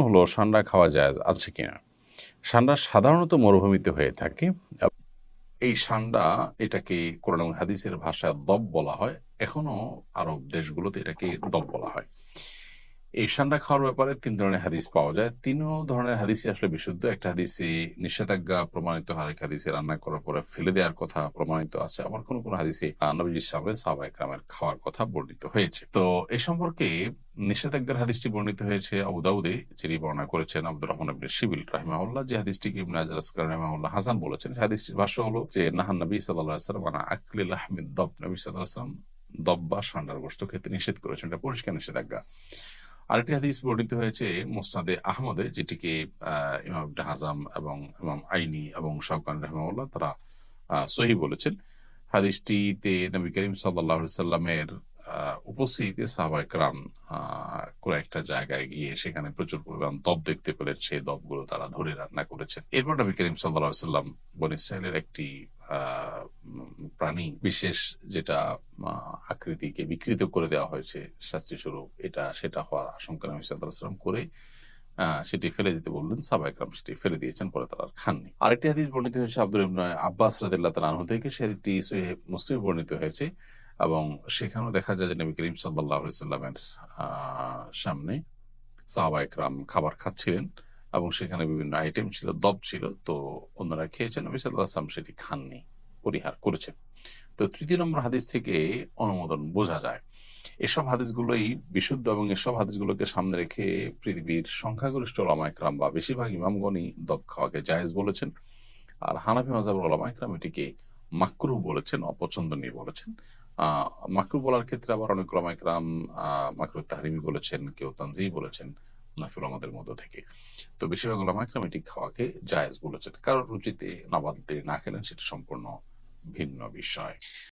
হলো সান্ডা খাওয়া জায়েজ আছে কিনা। সান্ডা সাধারণত মরুভূমিতে হয়ে থাকে। এই সান্ডা এটাকে কোরআন এবং হাদিসের ভাষায় দব বলা হয়। এখনো আরব দেশগুলোতে এটাকে দব বলা হয়। এই সান্ডা খাওয়ার ব্যাপারে 3 ধরনের হাদিস পাওয়া যায়। 3 ধরনের হাদিসই আসলে বিশুদ্ধ। একটা হাদিসে নিষেধাজ্ঞা প্রমাণিত, আরেক হাদিসে রান্না করার পরে ফেলে দেওয়ার কথা প্রমাণিত আছে, আবার কোন কোন হাদিসে নবীজির সামনে সাহাবায়ে কেরামের খাওয়ার কথা বর্ণিত হয়েছে। তো এ সম্পর্কে নিষেধাজ্ঞার হাদিসটি বর্ণিত হয়েছে আবু দাউদে, যিনি বর্ণনা করেছেন আব্দুর রহমান ইবনে শিবিল রাহিমাহুল্লাহ, যে হাদিসটিকে ইবনে হাজার আসকালানি রাহিমাহুল্লাহ হাসান বলেছেন। হাদিসটির ভাষ্য হলো যে নাহান নবী সাল্লাল্লাহু আলাইহি ওয়াসাল্লাম আন আকলি লাহমিদ দব, নবী সাল্লাল্লাহু আলাইহি ওয়াসাল্লাম দব বা ষাঁড়ার গোশত খেতে নিষেধ করেছেন। এটা পরিষ্কার নিষেধাজ্ঞা। আরেকটি হাদিস বর্ণিত হয়েছে মুসনাদে আহমদে, যেটিকে ইমাম ইবনে হাজাম এবং ইমাম আইনি এবং শাওকানি রাহিমাহুল্লাহ তারা সহিহ বলেছেন। হাদিসটিতে নবী করিম সাল্লাল্লাহু আলাইহি সাল্লামের উপস্থিতিতে সাহাবায়ে কেরাম কোনো একটা জায়গায় গিয়ে সেখানে প্রচুর পরিমাণ দব দেখতে পেলেন। সেই দবগুলো তারা ধরে রান্না করেছেন। এরপর নবী করিম সাল্লাল্লাহু আলাইহি সাল্লাম বনী ইসরাইলের একটি প্রাণী বিশেষ, যেটা আকৃতিকে বিকৃত করে দেওয়া হয়েছে শাস্তি স্বরূপ, এটা সেটা হওয়ার আশঙ্কা নবী সাল্লাল্লাহু আলাইহি সাল্লাম করে সেটি ফেলে দিতে বললেন। সাহাবায়ে কেরাম সেটি ফেলে দিয়েছেন, পরে তারা আর খাননি। আরেকটি হাদিস বর্ণিত হয়েছে আব্দুল ইবনে আব্বাস রাদিয়াল্লাহু তাআলা আনহু থেকে, সেটি সহিহ মুসলিমে বর্ণিত হয়েছে এবং সেখানেও দেখা যায় যে নবী করিম সাল্লাল্লাহু আলাইহি সাল্লামের সামনে সাহাবায়ে কেরাম খাবার খাচ্ছিলেন এবং সেখানে বিভিন্ন আইটেম ছিল, দব ছিল। তো অন্যরা খেয়েছেন, নবী সাল্লাল্লাহু আলাইহি সাল্লাম সেটি খাননি, পরিহার করেছেন। তো 3 নম্বর হাদিস থেকে অনুমোদন বোঝা যায় এসব হাদিসগুলোই বিশুদ্ধ এবং এসব হাদিসগুলোকে সামনে রেখে পৃথিবীর সংখ্যাগরিষ্ঠ ওলামা ইকরাম বা বেশিরভাগ ইমামগণই দব খাওয়াকে জায়েজ বলেছেন। আর হানাফি মাযহাবের ওলামা ইকরাম এটিকে মাকরুহ বলেছেন, অপছন্দনীয় বলেছেন। মাকরুহ বলার ক্ষেত্রে আবার অনেক ওলামা ইকরাম মাকরুহ তাহরিমি বলেছেন, কেউ তানজিহ বলেছেন হানাফি ওলামাদের মধ্য থেকে। তো বেশিরভাগ ওলামা ইকরাম এটি খাওয়াকে জায়েজ বলেছেন। কারোর রুচিতে নবাব তিনি না খেলেন, সেটা সম্পূর্ণ ভিন্ন বিষয়।